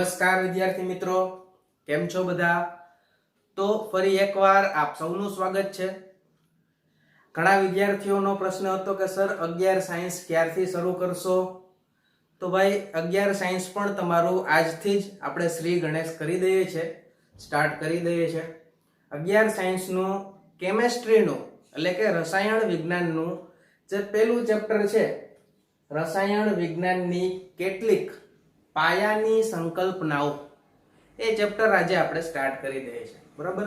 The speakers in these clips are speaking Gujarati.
નમસ્કાર વિદ્યાર્થી મિત્રો, કેમ છો બધા? તો ફરી એકવાર આપ સૌનું સ્વાગત છે. ઘણા વિદ્યાર્થીઓનો પ્રશ્ન હતો કે સર 11 સાયન્સ ક્યારથી શરૂ કરશો? તો ભાઈ 11 સાયન્સ પણ તમારું આજથી જ આપણે શ્રી ગણેશ કરી દઈએ છે, સ્ટાર્ટ કરી દઈએ છે. 11 સાયન્સનું કેમેસ્ટ્રીનું એટલે કે રસાયણ વિજ્ઞાનનું જે પહેલું ચેપ્ટર છે, રસાયણ વિજ્ઞાનની કેટલીક પાયાની સંકલ્પનાઓ, એ ચેપ્ટર આજે આપણે સ્ટાર્ટ કરી દઈએ છીએ. બરાબર,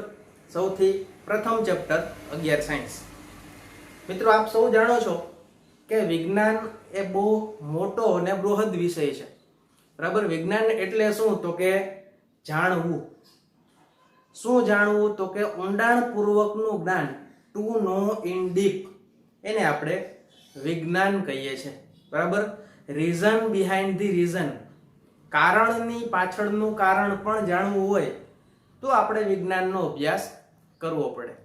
સૌથી પ્રથમ ચેપ્ટર 11 સાયન્સ. મિત્રો, આપ સૌ જાણો છો કે વિજ્ઞાન એ બહુ મોટો અને બૃહદ વિષય છે. બરાબર, વિજ્ઞાન એટલે શું? તો કે જાણવું. શું જાણવું? તો કે ઊંડાણપૂર્વકનું જ્ઞાન, ટુ નો ઇન ડીપ, એને આપણે વિજ્ઞાન કહીએ છીએ. બરાબર, રીઝન બિહાઇન્ડ ધી રીઝન, કારણની પાછળનું કારણ પણ જાણવું હોય તો આપણે વિજ્ઞાનનો અભ્યાસ કરવો પડે.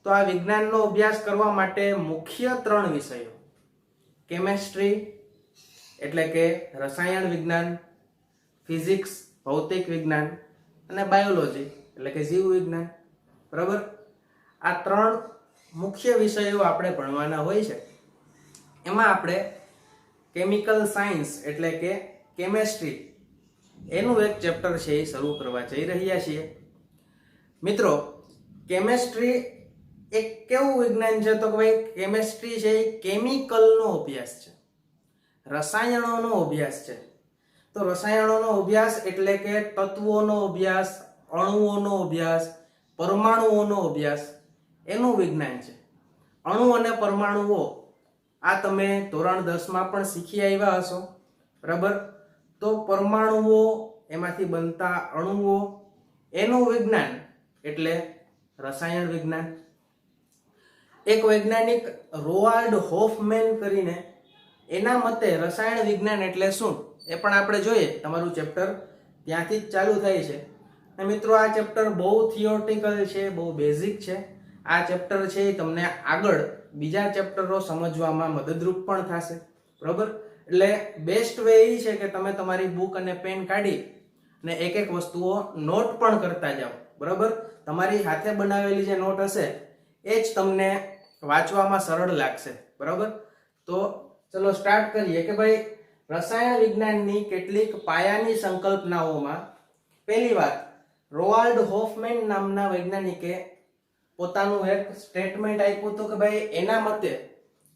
તો આ વિજ્ઞાનનો અભ્યાસ કરવા માટે મુખ્ય 3 વિષયો, કેમેસ્ટ્રી એટલે કે રસાયણ વિજ્ઞાન, ફિઝિક્સ ભૌતિક વિજ્ઞાન અને બાયોલોજી એટલે કે જીવ વિજ્ઞાન. બરાબર, આ 3 મુખ્ય વિષયો આપણે ભણવાના હોય છે. એમાં આપણે કેમિકલ સાયન્સ એટલે કે કેમેસ્ટ્રી એનું એક ચેપ્ટર છે એ શરૂ કરવા જઈ રહ્યા છીએ. મિત્રો, કેમેસ્ટ્રી એક કેવું વિજ્ઞાન છે? તો ભાઈ કેમેસ્ટ્રી છે એ કેમિકલનો અભ્યાસ છે, રસાયણોનો અભ્યાસ છે. તો રસાયણોનો અભ્યાસ એટલે કે તત્વોનો અભ્યાસ, અણુઓનો અભ્યાસ, પરમાણુઓનો અભ્યાસ, એનું વિજ્ઞાન છે. અણુ અને પરમાણુઓ આ તમે ધોરણ 10 માં પણ શીખી આવ્યા હશો. બરાબર, તો પરમાણુઓ, એમાંથી બનતા અણુઓ, એનું વિજ્ઞાન એટલે રસાયણ વિજ્ઞાન. એક વૈજ્ઞાનિક રોઆલ્ડ હોફમેન કરીને, એના મતે રસાયણ વિજ્ઞાન એટલે શું એ પણ આપણે જોઈએ. તમારું ચેપ્ટર ત્યાંથી જ ચાલુ થાય છે. અને મિત્રો, આ ચેપ્ટર બહુ થિયોરિટિકલ છે, બહુ બેઝિક છે. આ ચેપ્ટર છે એ તમને આગળ બીજા ચેપ્ટરો સમજવામાં મદદરૂપ પણ થશે. બરાબર, એટલે બેસ્ટ વે એ છે કે તમે તમારી બુક અને પેન કાઢી અને એક એક વસ્તુઓ નોટ પણ કરતા જાઓ. બરાબર, તમારી હાથે બનાવેલી જે નોટ હશે એ જ તમને વાંચવામાં સરળ લાગશે. બરાબર, તો ચલો સ્ટાર્ટ કરીએ કે ભાઈ રસાયણ વિજ્ઞાનની કેટલીક પાયાની સંકલ્પનાઓમાં પહેલી વાત, રોઆલ્ડ હોફમેન નામના વૈજ્ઞાનિકે પોતાનું એક સ્ટેટમેન્ટ આપ્યું હતું કે ભાઈ એના મતે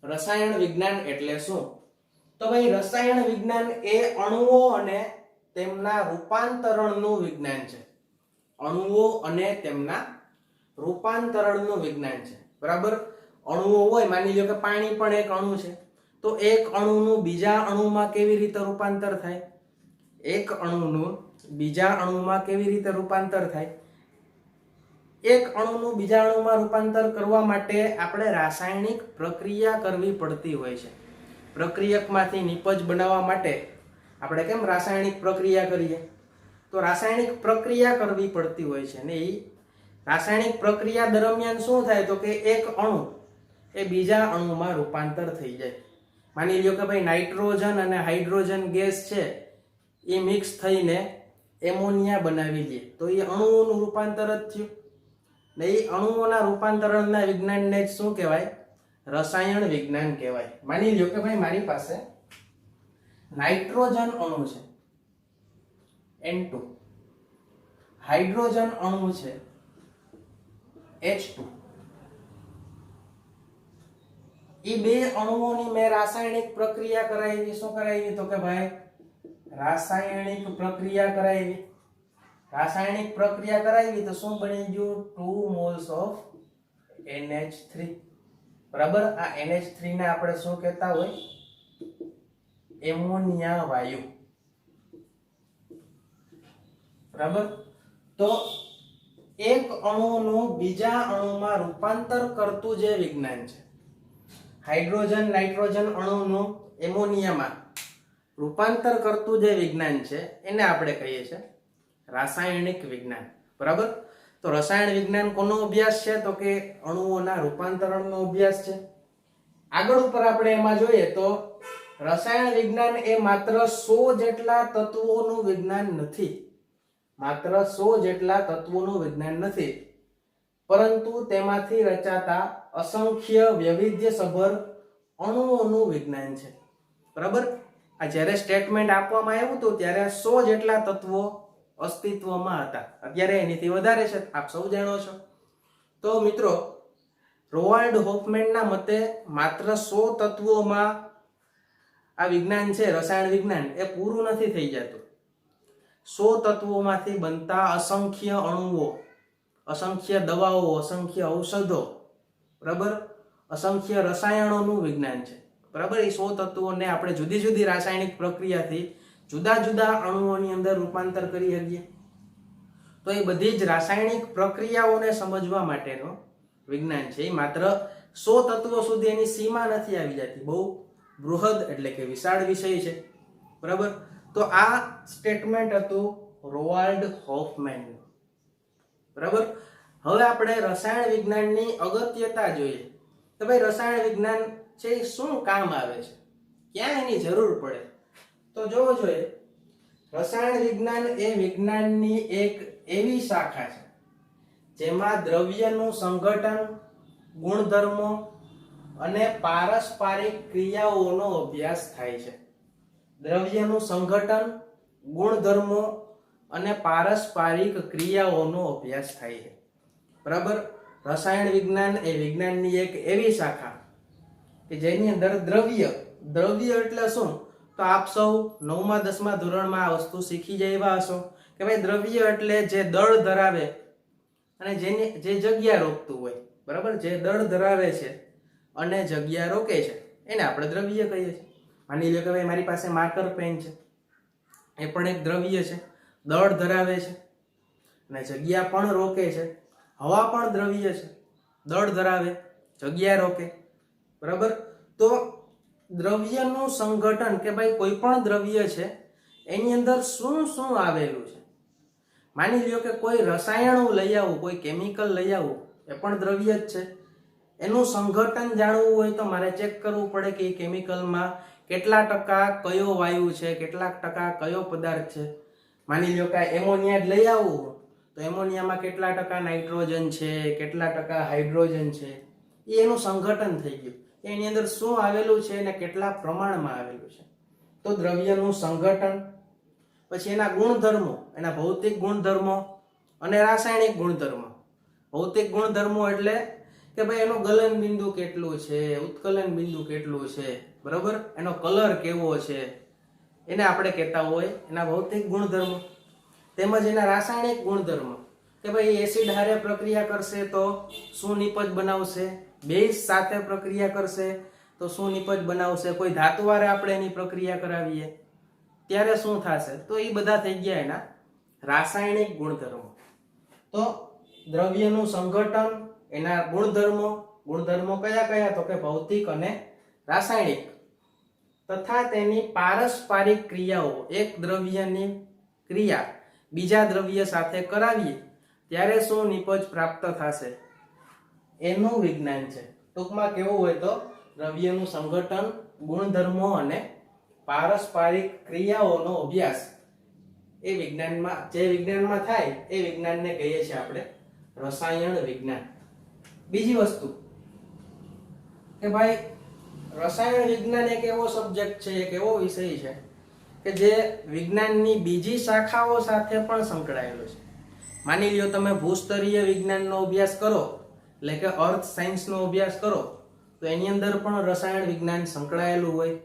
રસાયણ વિજ્ઞાન એટલે શું? તો ભાઈ રસાયણ વિજ્ઞાન એ અણુઓ અને તેમના રૂપાંતરણનું વિજ્ઞાન છે. અણુઓ અને તેમના રૂપાંતરણનું વિજ્ઞાન છે. બરાબર, અણુઓ હોય, માની લો કે પાણી પણ એક અણુ છે, તો એક અણુનું બીજા અણુમાં કેવી રીતે રૂપાંતર થાય? એક અણુનું બીજા અણુમાં કેવી રીતે રૂપાંતર થાય? એક અણુનું બીજા અણુમાં રૂપાંતર કરવા માટે આપણે રાસાયણિક પ્રક્રિયા કરવી પડતી હોય છે. પ્રક્રિયકમાંથી નિપજ બનાવવા માટે આપણે કેમ રાસાયણિક પ્રક્રિયા કરીએ? તો રાસાયણિક પ્રક્રિયા કરવી પડતી હોય છે. ને એ રાસાયણિક પ્રક્રિયા દરમિયાન શું થાય? તો કે એક અણુ એ બીજા અણુમાં રૂપાંતર થઈ જાય. માની લો કે ભાઈ નાઇટ્રોજન અને હાઇડ્રોજન ગેસ છે એ મિક્સ થઈને એમોનિયા બનાવી લે, તો એ અણુઓનું રૂપાંતર જ થયું. ને એ અણુઓના રૂપાંતરણના વિજ્ઞાનને જ શું કહેવાય? રસાયણ વિજ્ઞાન કહેવાય. માની લો કે ભાઈ મારી પાસે નાઇટ્રોજન અણુ છે N2, હાઇડ્રોજન અણુ છે H2. એ બે અણુઓની મેં રાસાયણિક પ્રક્રિયા કરાવી. શું કરાવી? તો કે ભાઈ રાસાયણિક પ્રક્રિયા કરાવી. રાસાયણિક પ્રક્રિયા કરાવી તો શું બની ગયું? 2 મોલ્સ ઓફ NH3. બરાબર, આ NH3 ને આપણે શું કહેતા હોય? એમોનિયા વાયુ. બરાબર, તો એક અણુનું બીજા અણુમાં રૂપાંતર કરતું જે વિજ્ઞાન છે, હાઇડ્રોજન નાઇટ્રોજન અણુનું એમોનિયામાં રૂપાંતર કરતું જે વિજ્ઞાન છે, એને આપણે કહીએ છીએ રાસાયણિક વિજ્ઞાન. બરાબર, તો રસાયણ વિજ્ઞાન કોનો અભ્યાસ છે? તો કે અણુઓના રૂપાંતરણનો અભ્યાસ છે. આગળ ઉપર આપણે એમાં જોઈએ તો રસાયણ વિજ્ઞાન એ માત્ર 100 જેટલા તત્વોનું વિજ્ઞાન નથી, માત્ર 100 જેટલા તત્વોનું વિજ્ઞાન નથી, પરંતુ તેમાંથી રચાતા અસંખ્ય વૈવિધ્યસભર અણુઓનું વિજ્ઞાન છે. બરાબર, આ જ્યારે સ્ટેટમેન્ટ આપવામાં આવ્યું હતું ત્યારે 100 જેટલા તત્વો અસ્તિત્વમાં હતા, અત્યારે એનીથી વધારે છે, આપ સૌ જાણો છો. તો મિત્રો, રોવાલ્ડ હોફમેનના મતે માત્ર 100 તત્વોમાં આ વિજ્ઞાન છે, રસાયણ વિજ્ઞાન, એ પૂરું નથી થઈ જતું. 100 તત્વોમાંથી બનતા અસંખ્ય અણુઓ, અસંખ્ય દવાઓ, અસંખ્ય ઔષધો, બરાબર, અસંખ્ય રસાયણોનું વિજ્ઞાન છે. બરાબર, એ 100 તત્વોને આપણે જુદી જુદી રાસાયણિક પ્રક્રિયાથી જુદા જુદા અણુઓની અંદર રૂપાંતર કરી શકીએ. તો એ બધી જ રાસાયણિક પ્રક્રિયાઓને સમજવા માટેનો વિજ્ઞાન છે. એ માત્ર 100 તત્વો સુધી એની સીમા નથી આવી જતી, બહુ બૃહદ એટલે કે વિશાળ વિષય છે. બરાબર, તો આ સ્ટેટમેન્ટ હતું રોવાલ્ડ હોફમેનનું. બરાબર, હવે આપણે રસાયણ વિજ્ઞાનની અગત્યતા જોઈએ. તો ભાઈ, રસાયણ વિજ્ઞાન છે એ શું કામ આવે છે, ક્યાં એની જરૂર પડે? તો જોવો જોઈએ, રસાયણ વિજ્ઞાન એ વિજ્ઞાનની એક એવી શાખા છે જેમાં દ્રવ્યનું સંઘટન, ગુણધર્મો અને પારસ્પરિક ક્રિયાઓનો અભ્યાસ થાય છે. દ્રવ્યનું સંઘટન, ગુણધર્મો અને પારસ્પરિક ક્રિયાઓનો અભ્યાસ થાય છે. બરાબર, રસાયણ વિજ્ઞાન એ વિજ્ઞાનની એક એવી શાખા કે જેની અંદર દ્રવ્ય એટલે શું? તો આપ સૌ 9મા 10મા ધોરણમાં આ વસ્તુ શીખી જયા હશો કે ભાઈ, દ્રવ્ય એટલે જે દળ ધરાવે અને જે જગ્યા રોકતું હોય. બરાબર, જે દળ ધરાવે છે અને જગ્યા રોકે છે એને આપણે દ્રવ્ય કહીએ છીએ. માની લો કે ભાઈ, મારી પાસે માર્કર પેન છે, એ પણ એક દ્રવ્ય છે, દળ ધરાવે છે અને જગ્યા પણ રોકે છે. હવા પણ દ્રવ્ય છે, દળ ધરાવે, જગ્યા રોકે. બરાબર, તો દ્રવ્યનું સંગઠન કે ભાઈ કોઈ પણ દ્રવ્ય છે એની અંદર શું શું આવેલું છે. માની લ્યો કે કોઈ રસાયણો લઈ આવું, કોઈ કેમિકલ લઈ આવું, એ પણ દ્રવ્ય જ છે. એનું સંગઠન જાણવું હોય તો મારે ચેક કરવું પડે કે એ કેમિકલમાં કેટલા ટકા કયો વાયુ છે, કેટલા ટકા કયો પદાર્થ છે. માની લ્યો કે એમોનિયા લઈ આવવું તો એમોનિયામાં કેટલા ટકા નાઇટ્રોજન છે, કેટલા ટકા હાઇડ્રોજન છે, એ એનું સંગઠન થઈ ગયું. એની અંદર શું આવેલું છે અને કેટલા પ્રમાણમાં આવેલું છે. તો દ્રવ્યનું સંગઠન, પછી એના ગુણધર્મો, એના ભૌતિક ગુણધર્મો અને રાસાયણિક ગુણધર્મો. ભૌતિક ગુણધર્મો એટલે કે ભાઈ એનું ગલન બિંદુ કેટલું છે, ઉત્કલન બિંદુ કેટલું છે, બરાબર, એનો કલર કેવો છે, એને આપણે કહેતા હોય એના ભૌતિક ગુણધર્મો. તેમજ એના રાસાયણિક ગુણધર્મો કે ભાઈ એસિડ હારે પ્રક્રિયા કરશે તો શું નિપજ બનાવશે, બેઝ સાથે પ્રક્રિયા કરશે તો શું નિપજ બનાવશે, કોઈ ધાતુ હારે આપણે એની પ્રક્રિયા કરાવીએ ત્યારે શું થશે. તો એ બધા થઈ ગયા એના રાસાયણિક ગુણધર્મો. તો દ્રવ્યનું સંગઠન, એના ગુણધર્મો કયા કયા? તો કે ભૌતિક અને રાસાયણિક, તથા તેની પારસ્પરિક ક્રિયાઓ. એક દ્રવ્યની ક્રિયા બીજા દ્રવ્ય સાથે કરાવીએ ત્યારે શું નિપજ પ્રાપ્ત થશે, એનું વિજ્ઞાન છે. ટૂંકમાં કેવું હોય તો દ્રવ્યનું સંગઠન, ગુણધર્મો અને પારસ્પરિક ક્રિયાઓનો અભ્યાસ એ વિજ્ઞાનમાં, જે વિજ્ઞાનમાં થાય એ વિજ્ઞાનને કહીએ છીએ આપણે રસાયણ વિજ્ઞાન. બીજી વસ્તુ કે ભાઈ, રસાયણ વિજ્ઞાન એક એવો સબ્જેક્ટ છે, એક એવો વિષય છે કે જે વિજ્ઞાનની બીજી શાખાઓ સાથે પણ સંકળાયેલો છે. માની લ્યો તમે ભૂસ્તરીય વિજ્ઞાનનો અભ્યાસ કરો, એટલે કે અર્થ સાયન્સનો અભ્યાસ કરો, તો એની અંદર પણ રસાયણ વિજ્ઞાન સંકળાયેલું હોય.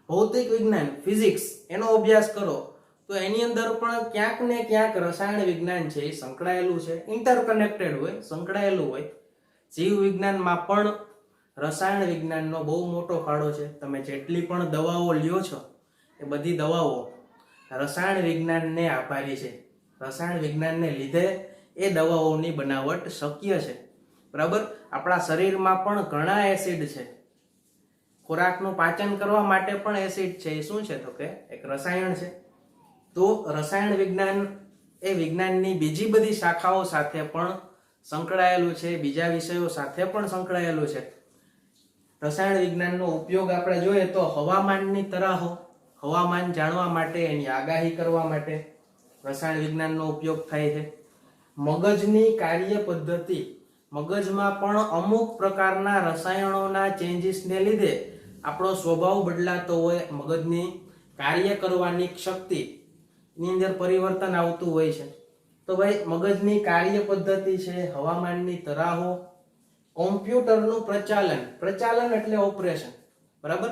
ભૌતિક વિજ્ઞાન, ફિઝિક્સ, એનો અભ્યાસ કરો તો એની અંદર પણ ક્યાંક ને ક્યાંક રસાયણ વિજ્ઞાન છે એ સંકળાયેલું છે, ઇન્ટરકનેક્ટેડ હોય, સંકળાયેલું હોય. જીવ વિજ્ઞાનમાં પણ રસાયણ વિજ્ઞાનનો બહુ મોટો ફાળો છે. તમે જેટલી પણ દવાઓ લ્યો છો એ બધી દવાઓ રસાયણ વિજ્ઞાનને આભારી છે. રસાયણ વિજ્ઞાનને લીધે એ દવાઓની બનાવટ શક્ય છે. બરાબર, આપણા શરીરમાં પણ ઘણા એસિડ છે. ખોરાકનું પાચન કરવા માટે પણ એસિડ છે. એ શું છે? તો કે એક રસાયણ છે. તો રસાયણ વિજ્ઞાન એ વિજ્ઞાનની બીજી બધી શાખાઓ સાથે પણ સંકળાયેલું છે, બીજા વિષયો સાથે પણ સંકળાયેલું છે. રસાયણ વિજ્ઞાનનો ઉપયોગ આપણે જોઈએ તો હવામાનની તરાહો, હવામાન જાણવા માટે, એની આગાહી કરવા માટે રસાયણ વિજ્ઞાનનો ઉપયોગ થાય છે. મગજની કાર્ય પદ્ધતિ, મગજમાં પણ અમુક પ્રકારના રસાયણોના ચેન્જીસને લીધે આપણો સ્વભાવ બદલાતો હોય, મગજની કાર્ય કરવાની શક્તિ ની અંદર પરિવર્તન આવતું હોય છે. તો ભાઈ મગજની કાર્ય પદ્ધતિ છે, હવામાનની તરાહો, કોમ્પ્યુટરનું પ્રચાલન, પ્રચાલન એટલે ઓપરેશન, બરાબર,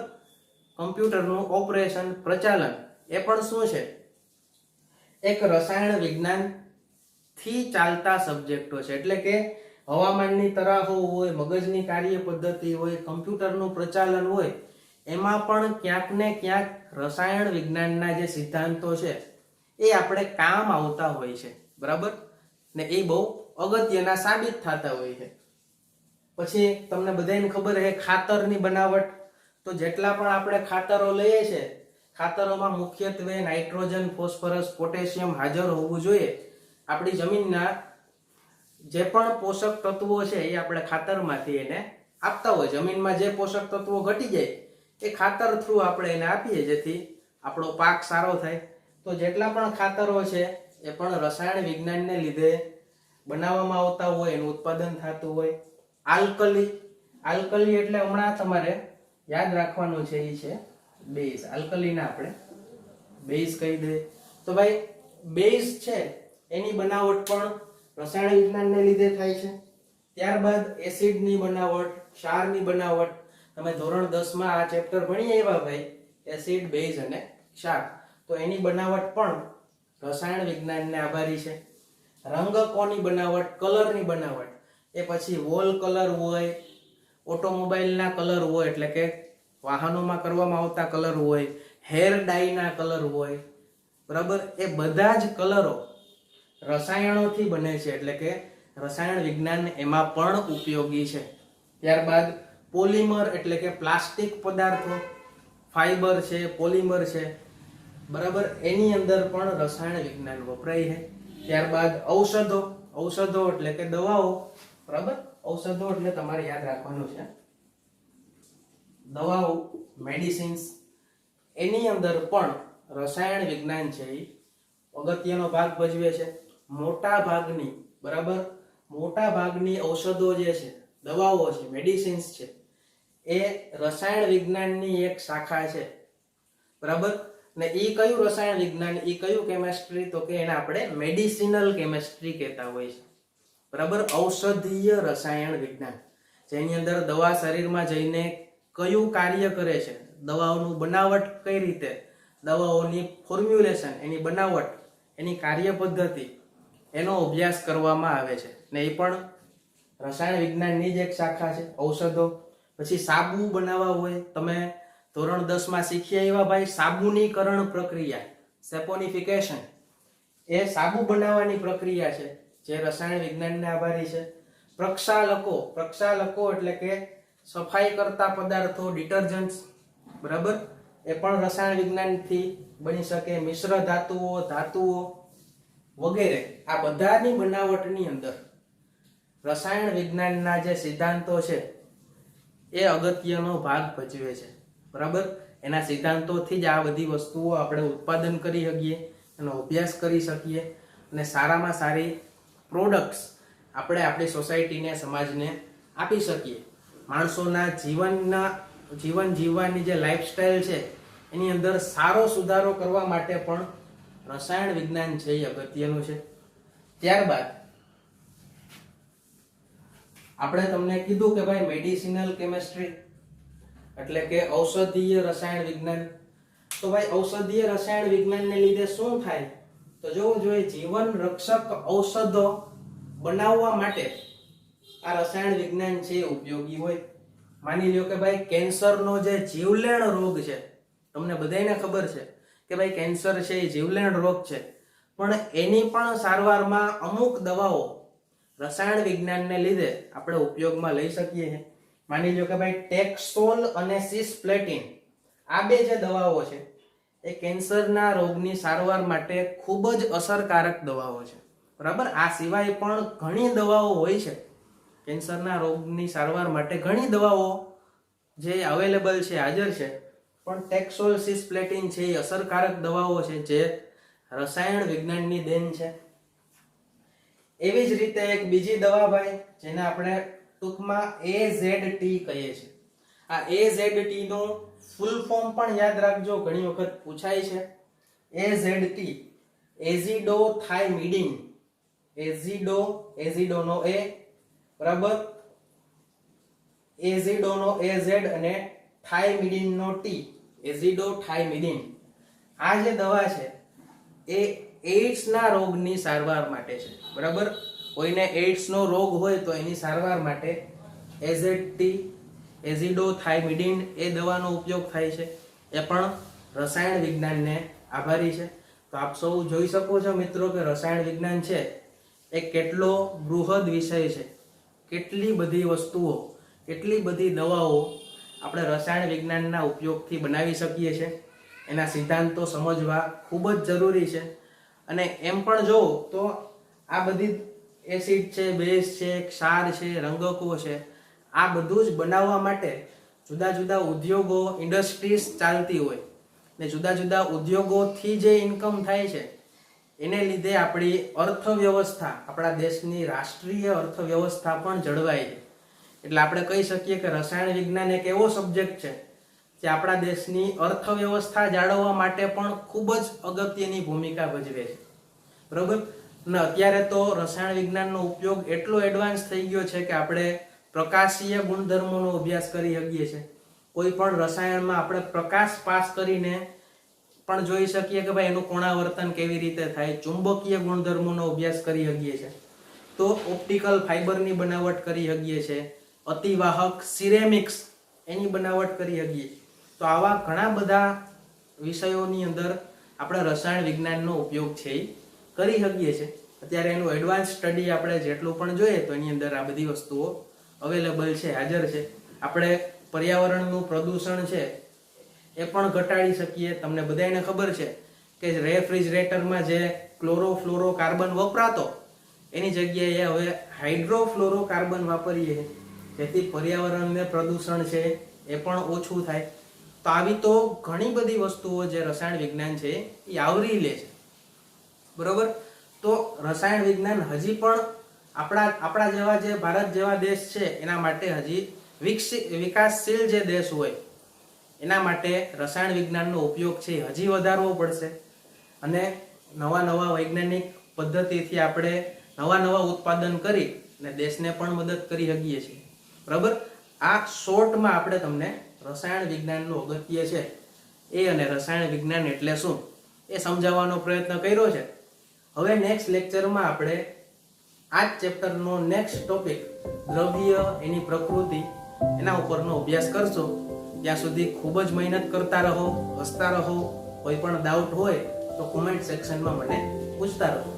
કોમ્પ્યુટરનું ઓપરેશન, પ્રચાલન એ પણ શું છે, એક રસાયણ વિજ્ઞાન થી ચાલતા સબ્જેક્ટો છે. એટલે કે હવામાનની તરાહો હોય, મગજની કાર્ય પદ્ધતિ હોય, કમ્પ્યુટરનું પ્રચાલન હોય, એમાં પણ ક્યાંક ને ક્યાંક રસાયણ વિજ્ઞાનના જે સિદ્ધાંતો છે એ આપણે કામ આવતા હોય છે, બરાબર, ને એ બહુ અગત્યના સાબિત થતા હોય છે. પછી તમને બધાને ખબર છે ખાતરની બનાવટ. તો જેટલા પણ આપણે ખાતરો લઈએ છીએ, ખાતરોમાં મુખ્યત્વે નાઇટ્રોજન, ફોસ્ફરસ, પોટેશિયમ હાજર હોવું જોઈએ. આપણી જમીનના જે પણ પોષક તત્વો છે એ આપણે ખાતરમાંથી એને આપતા હોય. જમીનમાં જે પોષક તત્વો ઘટી જાય એ ખાતર થ્રુ આપણે એને આપીએ, જેથી આપણો પાક સારો થાય. તો જેટલા પણ ખાતરો છે એ પણ રસાયણ વિજ્ઞાનને લીધે બનાવવામાં આવતા હોય, એનું ઉત્પાદન થતું હોય. આલ્કલી, આલ્કલી એટલે હમણાં તમારે યાદ રાખવાનું છે, એ છે બેઝ. આલ્કલીના આપણે બેઝ કહી દે. તો ભાઈ બેઝ છે એની બનાવટ પણ રસાયણ વિજ્ઞાનને લીધે થાય છે. ત્યારબાદ એસિડની બનાવટ, ક્ષારની બનાવટ. તમે ધોરણ 10 માં આ ચેપ્ટર ભણી આવ્યા ભાઈ, એસિડ, બેઝ અને ક્ષાર. તો એની બનાવટ પણ રસાયણ વિજ્ઞાનને આભારી છે. રંગકોની બનાવટ, કલરની બનાવટ, એ પછી વોલ કલર હોય, ઓટોમોબાઈલના કલર હોય, એટલે કે વાહનોમાં કરવામાં આવતા કલર હોય, હેર ડાયના કલર હોય, બરાબર, એ બધા જ કલરો રસાયણોથી બને છે. એટલે કે રસાયણ વિજ્ઞાન એમાં પણ ઉપયોગી છે. ત્યારબાદ પોલિમર એટલે કે પ્લાસ્ટિક પદાર્થો, ફાઈબર છે, પોલિમર છે, બરાબર, એની અંદર પણ રસાયણ વિજ્ઞાન વપરાય છે. ત્યારબાદ ઔષધો, ઔષધો એટલે કે દવાઓ, બરાબર, ઔષધો એટલે તમારે યાદ રાખવાનું છે દવાઓ, મેડિસિન્સ, એની અંદર પણ રસાયણ વિજ્ઞાન છે એ અગત્યનો ભાગ ભજવે છે. મોટા ભાગની, બરાબર, મોટા ભાગની ઔષધો જે છે, દવાઓ છે, મેડિસિન્સ છે, એ રસાયણ વિજ્ઞાનની એક શાખા છે, બરાબર. ને એ કયું રસાયણ વિજ્ઞાન, એ કયું કેમેસ્ટ્રી, તો કે એને આપણે મેડિસિનલ કેમેસ્ટ્રી કહેતા હોય છે, બરાબર. ઔષધીય રસાયણ વિજ્ઞાન, જેની અંદર દવા શરીરમાં જઈને કયું કાર્ય કરે છે, દવાઓનું બનાવટ કઈ રીતે, દવાઓની ફોર્મ્યુલેશન, એની બનાવટ, એની કાર્ય પદ્ધતિ, એનો અભ્યાસ કરવામાં આવે છે. ને એ પણ રસાયણ વિજ્ઞાનની જ એક શાખા છે, ઔષધો. પછી સાબુ બનાવવા હોય, તમે ધોરણ 10 માં શીખી આવ્યા ભાઈ, સાબુનીકરણ પ્રક્રિયા, સેપોનિફિકેશન, એ સાબુ બનાવવાની પ્રક્રિયા છે જે રસાયણ વિજ્ઞાનને આભારી છે. પ્રક્ષાલકો, પ્રક્ષાલકો એટલે કે સફાઈ કરતા પદાર્થો, ડિટર્જન્ટ્સ, બરાબર, એ પણ રસાયણ વિજ્ઞાનથી બની શકે. મિશ્ર ધાતુઓ, ધાતુઓ વગેરે, આ બધાની બનાવટની અંદર રસાયણ વિજ્ઞાનના જે સિદ્ધાંતો છે એ અગત્યનો ભાગ ભજવે છે, બરાબર. એના સિદ્ધાંતોથી જ આ બધી વસ્તુઓ આપણે ઉત્પાદન કરી શકીએ, એનો અભ્યાસ કરી શકીએ, અને સારામાં સારી પ્રોડક્ટ્સ આપણે આપણી સોસાયટીને, સમાજને આપી શકીએ. માણસોના જીવન જીવવાની જે લાઈફસ્ટાઈલ છે એની અંદર સારો સુધારો કરવા માટે પણ રસાયણ વિજ્ઞાન છે એ અગત્યનું છે. ત્યારબાદ આપણે તમને કીધું કે ભાઈ મેડિસિનલ કેમેસ્ટ્રી એટલે કે ઔષધીય રસાયણ વિજ્ઞાન. તો ભાઈ ઔષધીય રસાયણ વિજ્ઞાનને લીધે શું થાય, તો જોવું જોઈએ, જીવન રક્ષક ઔષધો બનાવવા માટે આ રસાયણ વિજ્ઞાન છે ઉપયોગી હોય. માની લ્યો કે ભાઈ કેન્સરનો જે જીવલેણ રોગ છે, તમને બધાને ખબર છે કે ભાઈ કેન્સર છે એ જીવલેણ રોગ છે, પણ એની પણ સારવારમાં અમુક દવાઓ રસાયણ વિજ્ઞાનને લીધે આપણે ઉપયોગમાં લઈ શકીએ છીએ. માની લો કે ભાઈ ટેક્સોલ અને સિસ્પ્લેટિન, આ બે જે દવાઓ છે એ કેન્સરના રોગની સારવાર માટે ખૂબ જ અસરકારક દવાઓ છે, બરાબર. આ સિવાય પણ ઘણી દવાઓ હોય છે કેન્સરના રોગની સારવાર માટે, ઘણી દવાઓ જે અવેલેબલ છે, હાજર છે, પણ ટેક્સોલ સિસ્પ્લેટિન છે એ અસરકારક દવાઓ છે જે રસાયણ વિજ્ઞાનની દેન છે. એવી જ રીતે એક બીજી દવા ભાઈ જેને આપણે ટૂંકમાં AZT કહીએ છીએ. આ AZT નું ફૂલ ફોર્મ પણ યાદ રાખજો, ઘણી વખત પૂછાય છે. AZT એઝિડોથાઇમિડિન. એઝિડોનો A બરાબર, એઝિડોનો AZ અને થાઇમિડિનનો T, એઝિડોથાઇમિડિન. આ જે દવા છે એ એઇડ્સ ના રોગની સારવાર માટે છે. બરાબર, કોઈને એઇડ્સ નો રોગ હોય તો એની સારવાર માટે AZT એઝિડોથાઇમિડિન એ દવાનો ઉપયોગ થાય છે. એ પણ રસાયણ વિજ્ઞાનને આભારી છે. તો આપ સૌ જોઈ શકો છો મિત્રો કે રસાયણ વિજ્ઞાન છે એ કેટલો બૃહદ વિષય છે. કેટલી બધી વસ્તુઓ, કેટલી બધી દવાઓ આપણે રસાયણ વિજ્ઞાનના ઉપયોગથી બનાવી શકીએ છીએ. એના સિદ્ધાંતો સમજવા ખૂબ જ જરૂરી છે. અને એમ પણ જો તો આ બધી એસિડ છે, બેઝ છે, ક્ષાર છે, રંગકો છે, આ બધું જ બનાવવા માટે જુદા જુદા ઉદ્યોગો, ઇન્ડસ્ટ્રીઝ ચાલતી હોય ને જુદા જુદા ઉદ્યોગોથી જે ઇન્કમ થાય છે એને લીધે આપણી અર્થવ્યવસ્થા, આપણા દેશની રાષ્ટ્રીય અર્થવ્યવસ્થા પણ જળવાય છે. એટલે આપણે કહી શકીએ કે રસાયણ વિજ્ઞાન એક એવો સબ્જેક્ટ છે જે આપણા દેશની અર્થવ્યવસ્થા જાળવવા માટે પણ ખૂબ જ અગત્યની ભૂમિકા ભજવે છે. બરોબર ને અત્યારે તો રસાયણ વિજ્ઞાનનો ઉપયોગ એટલો એડવાન્સ થઈ ગયો છે કે આપણે પ્રકાશીય ગુણધર્મોનો અભ્યાસ કરી શકીએ છીએ. કોઈ પણ રસાયણમાં આપણે પ્રકાશ પાસ કરીને પણ જોઈ શકીએ કે ભાઈ એનું કોણાવર્તન કેવી રીતે થાય. ચુંબકીય ગુણધર્મોનો અભ્યાસ કરી શકીએ છીએ. તો ઓપ્ટિકલ ફાઇબરની બનાવટ કરી શકીએ છીએ. અતિવાહક સિરેમિક્સ એની બનાવટ કરી શકીએ. તો આવા ઘણા બધા વિષયોની અંદર આપણે રસાયણ વિજ્ઞાનનો ઉપયોગ છે એ કરી શકીએ છીએ. અત્યારે એનું એડવાન્સ સ્ટડી આપણે જેટલું પણ જોઈએ તો એની અંદર આ બધી વસ્તુઓ અવેલેબલ છે, હાજર છે. આપણે પર્યાવરણનું પ્રદૂષણ છે એ પણ ઘટાડી શકીએ. તમને બધાને ખબર છે કે રેફ્રિજરેટરમાં જે ક્લોરોફ્લોરોકાર્બન વપરાતો એની જગ્યાએ હવે હાઇડ્રોફ્લોરોકાર્બન વાપરીએ જેથી પર્યાવરણને પ્રદૂષણ છે એ પણ ઓછું થાય. તો આવી તો ઘણી બધી વસ્તુઓ જે રસાયણ વિજ્ઞાન છે એ આવરી લે છે. બરોબર, તો રસાયણ વિજ્ઞાન હજી પણ આપણા જેવા જે ભારત જેવા દેશ છે એના માટે હજી વિકાસશીલ જે દેશ હોય એના માટે રસાયણ વિજ્ઞાનનો ઉપયોગ છે હજી વધારવો પડશે. અને નવા નવા વૈજ્ઞાનિક પદ્ધતિથી આપણે નવા ઉત્પાદન કરી અને દેશને પણ મદદ કરી શકીએ છીએ. બરાબર, આ શોર્ટમાં આપણે તમને રસાયણ વિજ્ઞાનનું અગત્ય છે એ અને રસાયણ વિજ્ઞાન એટલે શું એ સમજાવવાનો પ્રયત્ન કર્યો છે. હવે નેક્સ્ટ લેક્ચરમાં આપણે આ જ ચેપ્ટરનો નેક્સ્ટ ટોપિક દ્રવ્ય, એની પ્રકૃતિ, એના ઉપરનો અભ્યાસ કરશો. ત્યાં સુધી ખૂબ જ મહેનત કરતા રહો, હસતા રહો. કોઈ પણ ડાઉટ હોય તો કોમેન્ટ સેક્શનમાં મને પૂછતા રહો.